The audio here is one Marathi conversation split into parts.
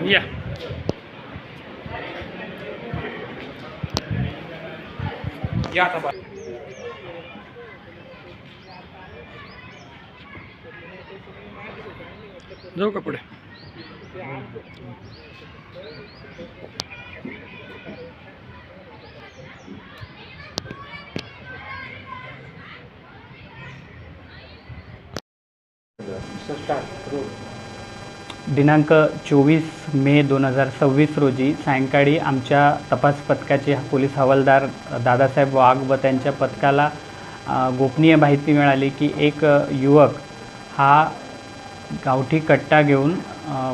या या आता जाऊ का पुढे? दिनांक 24 मे 2026 रोजी सायंकाळी आमच्या तपास पथकाचे पोलीस हवालदार दादासाहेब वाघ व त्यांच्या पथकाला गोपनीय माहिती मिळाली की एक युवक हा गावठी कट्टा घेऊन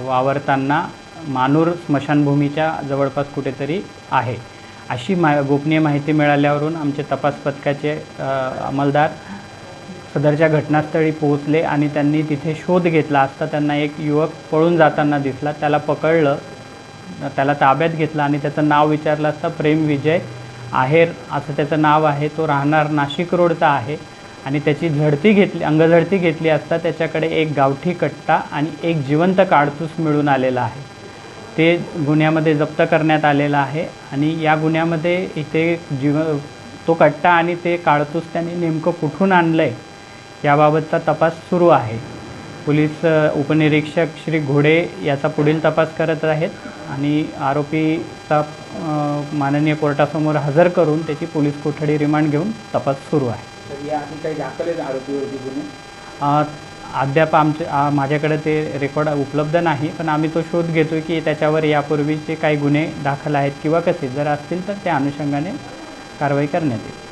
वावरताना मानूर स्मशानभूमीच्या जवळपास कुठेतरी आहे अशी गोपनीय माहिती मिळाल्यावरून आमचे तपास पथकाचे अंमलदार सदरच्या घटनास्थळी पोहोचले आणि त्यांनी तिथे शोध घेतला असता त्यांना एक युवक पळून जाताना दिसला। त्याला पकडलं, त्याला ताब्यात घेतलं आणि त्याचं नाव विचारलं असता प्रेम विजय आहेर असं त्याचं नाव आहे। तो राहणार नाशिक रोडचा आहे आणि त्याची अंगझडती घेतली असता त्याच्याकडे एक गावठी कट्टा आणि एक जिवंत काडतूस मिळून आलेला आहे। ते गुन्ह्यामध्ये जप्त करण्यात आलेला आहे आणि या गुन्ह्यामध्ये इथे तो कट्टा आणि ते काडतूस त्यांनी नेमकं कुठून आणलंय याबाबतचा तपास सुरू आहे। पोलीस उपनिरीक्षक श्री घोडे याचा पुढील तपास करत आहेत आणि आरोपीचा माननीय कोर्टासमोर हजर करून त्याची पोलीस कोठडी रिमांड घेऊन तपास सुरू आहे। अद्याप माझ्याकडे ते रेकॉर्ड उपलब्ध नाही, पण आम्ही तो शोध घेतोय की त्याच्यावर यापूर्वीचे काही गुन्हे दाखल आहेत किंवा कसे जर असतील तर त्या अनुषंगाने कारवाई करण्यात येईल।